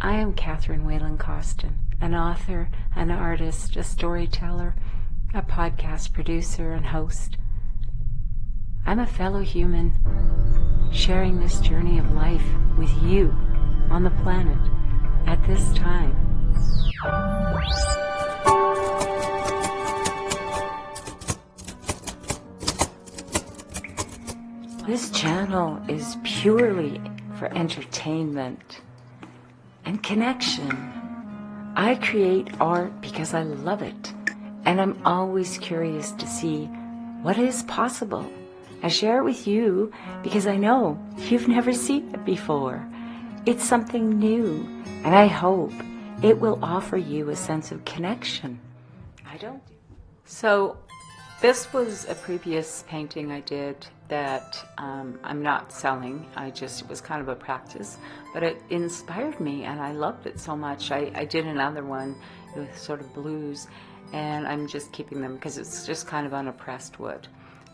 I am Whelan Costen, an author, an artist, a storyteller, a podcast producer and host. I'm a fellow human sharing this journey of life with you on the planet at this time. This channel is purely for entertainment and connection. I create art because I love it, and I'm always curious to see what is possible. I share it with you because I know you've never seen it before. It's something new, and I hope it will offer you a sense of connection. So this was a previous painting I did that I'm not selling. It was kind of a practice, but it inspired me and I loved it so much. I did another one with sort of blues, and I'm just keeping them because it's just kind of unoppressed wood.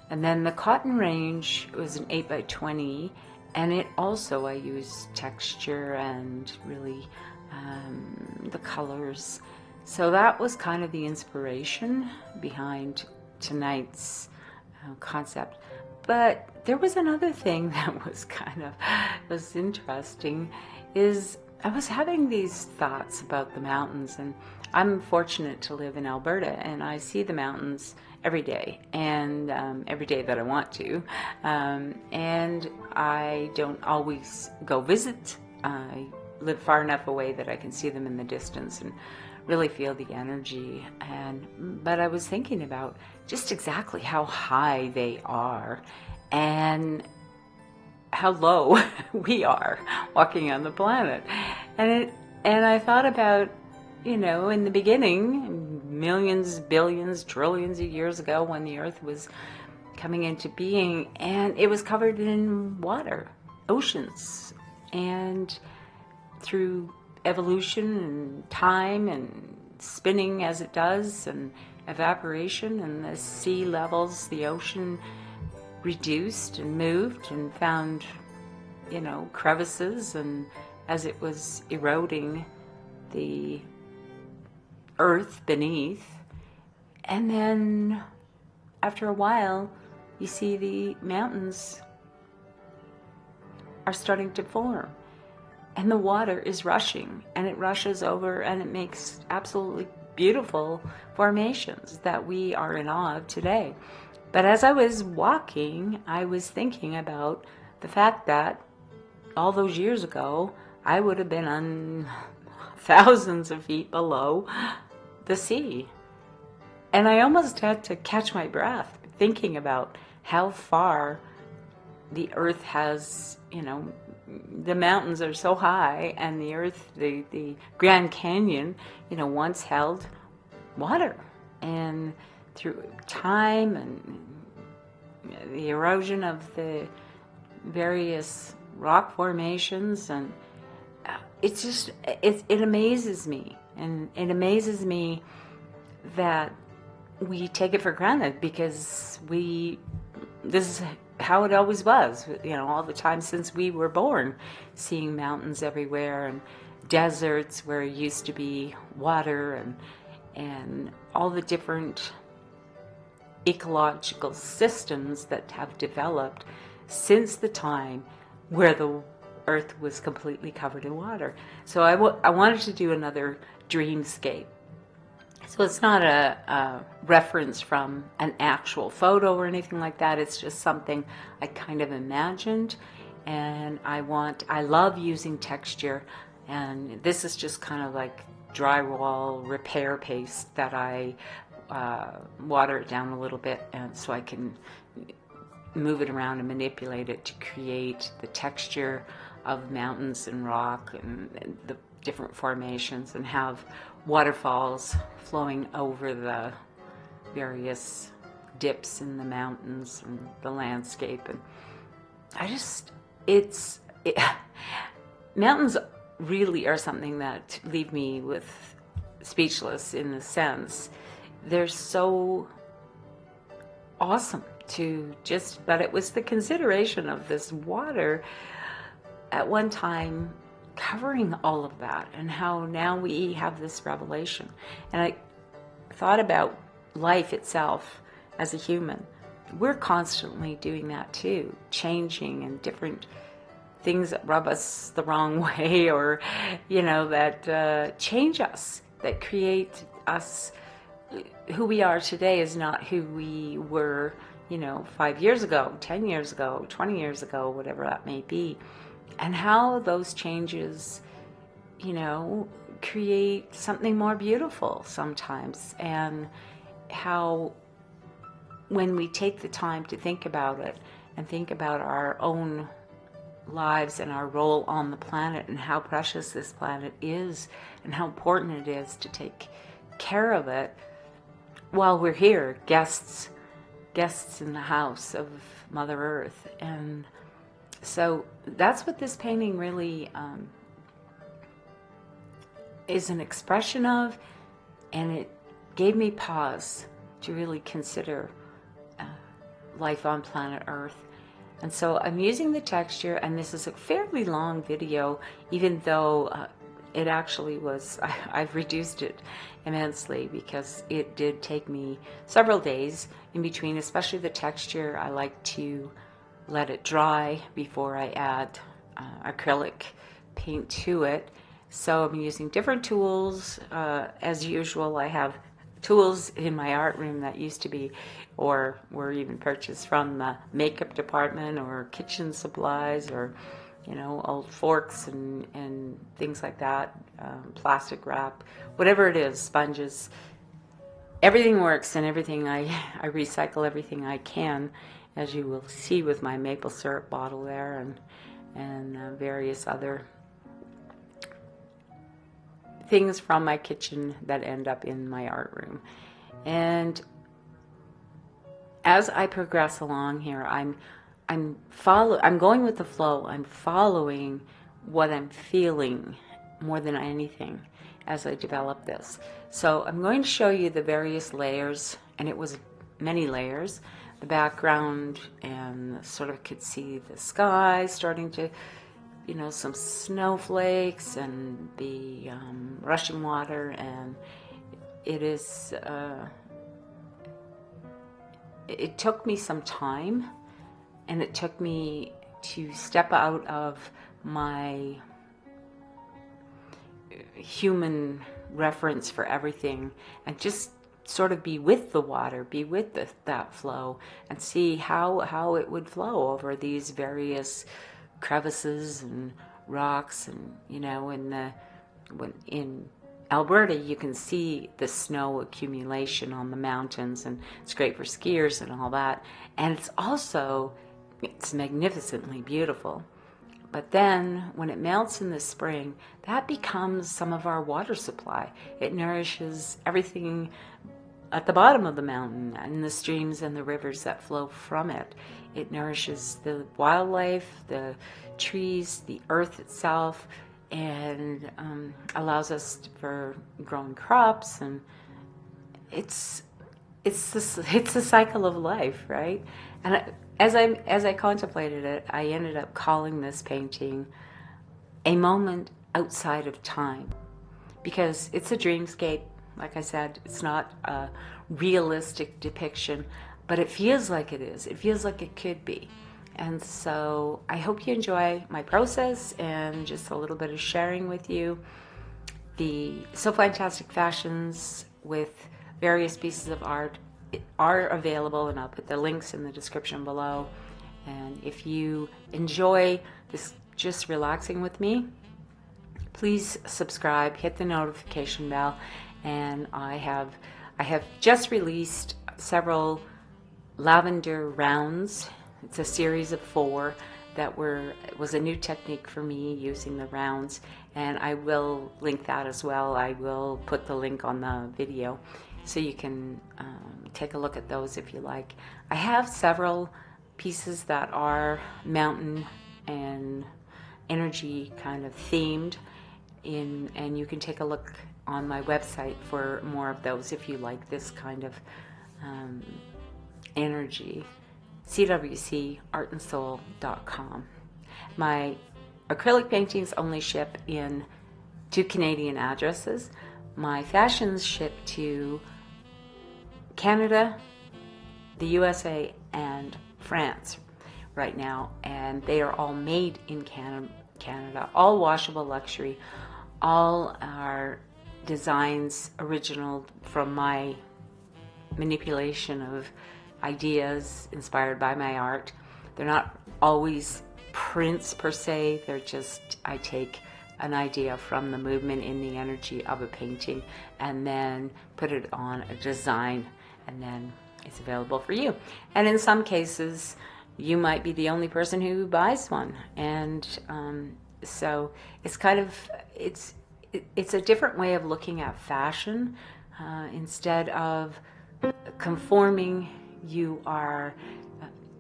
And then the cotton range was an 8x20, and it also, I used texture and really the colors. So that was kind of the inspiration behind tonight's concept. But there was another thing that was interesting, is I was having these thoughts about the mountains, and I'm fortunate to live in Alberta, and I see the mountains every day, and every day that I want to, and I don't always go visit. I live far enough away that I can see them in the distance and really feel the energy. But I was thinking about just exactly how high they are and how low we are walking on the planet. And I thought about, in the beginning, millions, billions, trillions of years ago, when the earth was coming into being, and it was covered in water, oceans, and through evolution and time and spinning as it does, and evaporation, and the sea levels, the ocean reduced and moved and found, crevices, and as it was eroding the earth beneath. And then after a while, you see the mountains are starting to form, and the water is rushing, and it rushes over, and it makes absolutely beautiful formations that we are in awe of today. But as I was walking, I was thinking about the fact that all those years ago, I would have been on thousands of feet below the sea. And I almost had to catch my breath thinking about how far the earth has, the mountains are so high, and the earth, the Grand Canyon, once held water. And through time and the erosion of the various rock formations, and it amazes me. And it amazes me that we take it for granted, because this is how it always was, all the time since we were born, seeing mountains everywhere and deserts where it used to be water, and all the different ecological systems that have developed since the time where the earth was completely covered in water. So I wanted to do another dreamscape. So it's not a reference from an actual photo or anything like that. It's just something I kind of imagined, and I love using texture, and this is just kind of like drywall repair paste that I water it down a little bit, and so I can move it around and manipulate it to create the texture of mountains and rock and the different formations, and have waterfalls flowing over the various dips in the mountains and the landscape. And mountains really are something that leave me with speechless, in the sense they're so awesome but it was the consideration of this water at one time covering all of that, and how now we have this revelation. And I thought about life itself as a human. We're constantly doing that too, changing, and different things that rub us the wrong way, or that change us, that create us. Who we are today is not who we were 5 years ago, 10 years ago, 20 years ago, whatever that may be. And how those changes create something more beautiful sometimes, and how when we take the time to think about it and think about our own lives and our role on the planet, and how precious this planet is, and how important it is to take care of it while we're here, guests in the house of Mother Earth. And so that's what this painting really is an expression of, and it gave me pause to really consider life on planet Earth. And so I'm using the texture, and this is a fairly long video, even though it actually was, I've reduced it immensely, because it did take me several days in between, especially the texture. I like to let it dry before I add acrylic paint to it. So I'm using different tools. As usual, I have tools in my art room that used to be, or were even purchased from the makeup department, or kitchen supplies, or old forks and things like that, plastic wrap, whatever it is, sponges. Everything works, and everything I recycle everything I can, as you will see with my maple syrup bottle there, and various other things from my kitchen that end up in my art room. And as I progress along here, I'm going with the flow. I'm following what I'm feeling more than anything as I develop this. So I'm going to show you the various layers, and it was many layers, the background, and sort of could see the sky starting to, some snowflakes, and the rushing water. And it is, it took me some time, and it took me to step out of my human reference for everything, and just sort of be with the water, be with that flow, and see how it would flow over these various crevices and rocks. And in Alberta, you can see the snow accumulation on the mountains, and it's great for skiers and all that. And it's magnificently beautiful. But then when it melts in the spring, that becomes some of our water supply. It nourishes everything at the bottom of the mountain, and the streams and the rivers that flow from it. It nourishes the wildlife, the trees, the earth itself, and allows us for growing crops. And it's a cycle of life, right? And as I contemplated it, I ended up calling this painting a moment outside of time, because it's a dreamscape. Like I said, it's not a realistic depiction, but it feels like it is. It feels like it could be. And so I hope you enjoy my process, and just a little bit of sharing with you. The So Fantastic Fashions with various pieces of art are available, and I'll put the links in the description below. And if you enjoy this, just relaxing with me, please subscribe, hit the notification bell. And I have just released several lavender rounds. It's a series of 4 that was a new technique for me, using the rounds, and I will link that as well. I will put the link on the video, so you can take a look at those if you like. I have several pieces that are mountain and energy kind of themed, and you can take a look on my website for more of those if you like this kind of energy. CWCartandsoul.com. My acrylic paintings only ship in 2 Canadian addresses. My fashions ship to Canada, the USA, and France right now, and they are all made in Canada, all washable luxury. All are designs original from my manipulation of ideas inspired by my art. They're not always prints per se, they're just, I take an idea from the movement in the energy of a painting and then put it on a design, and then it's available for you. And in some cases, you might be the only person who buys one. And so it's kind of, it's a different way of looking at fashion. Instead of conforming, you are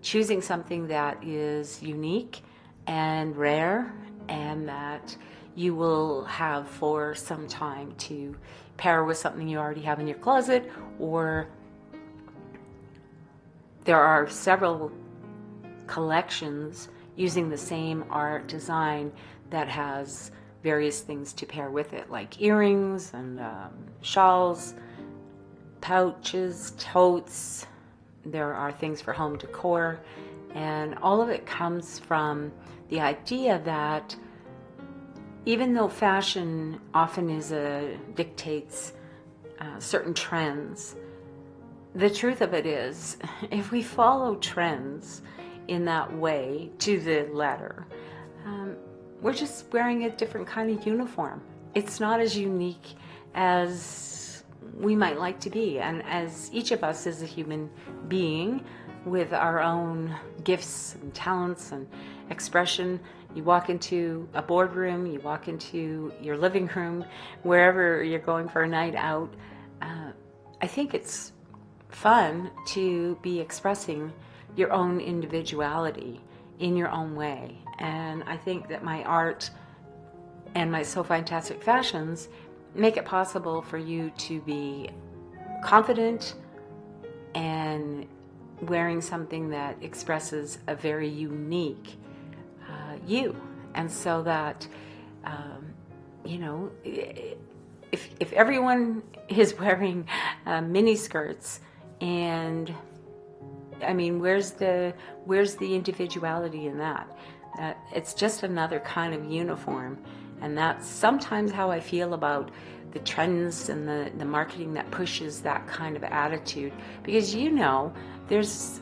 choosing something that is unique and rare, and that you will have for some time to pair with something you already have in your closet, or there are several collections using the same art design that has various things to pair with it, like earrings and shawls, pouches, totes. There are things for home decor, and all of it comes from the idea that even though fashion often dictates certain trends, the truth of it is, if we follow trends in that way to the letter, we're just wearing a different kind of uniform. It's not as unique as we might like to be, and as each of us is a human being with our own gifts and talents and expression. You walk into a boardroom, you walk into your living room, wherever you're going for a night out. I think it's fun to be expressing your own individuality in your own way. And I think that my art and my So Fantastic Fashions make it possible for you to be confident and wearing something that expresses a very unique you. And so that, you know, if everyone is wearing mini skirts, and I mean, where's the individuality in that? It's just another kind of uniform. And that's sometimes how I feel about the trends and the marketing that pushes that kind of attitude. Because, you know, there's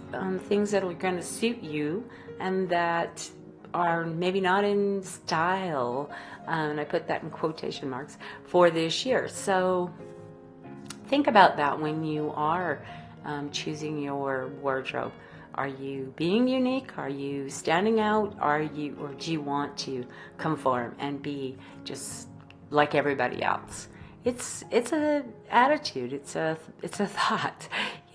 things that are going to suit you and that are maybe not in style, and I put that in quotation marks, for this year. So think about that when you are choosing your wardrobe. Are you being unique? Are you standing out? Or do you want to conform and be just like everybody else? It's a attitude. It's a thought,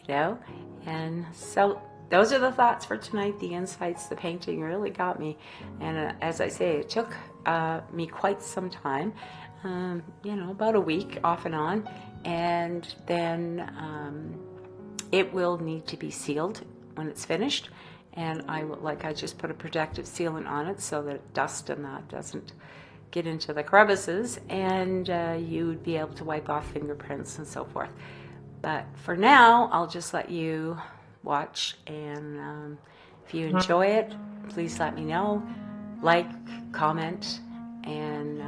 you know. And so those are the thoughts for tonight. The insights, the painting really got me. And as I say, it took me quite some time. You know, about a week off and on, and then it will need to be sealed when it's finished, and I just put a protective sealant on it so that dust and that doesn't get into the crevices, and you would be able to wipe off fingerprints and so forth. But for now, I'll just let you watch, and if you enjoy it, please let me know. Like, comment, and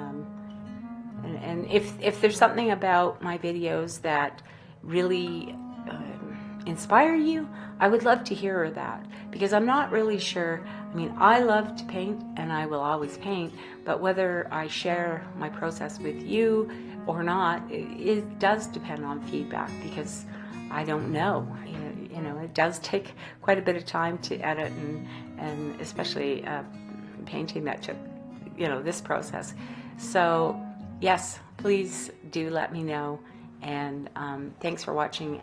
if there's something about my videos that really inspire you, I would love to hear that, because I'm not really sure. I mean, I love to paint and I will always paint, but whether I share my process with you or not, it does depend on feedback, because I don't know. You know, it does take quite a bit of time to edit, and especially painting that took, you know, this process. So yes, please do let me know, and thanks for watching.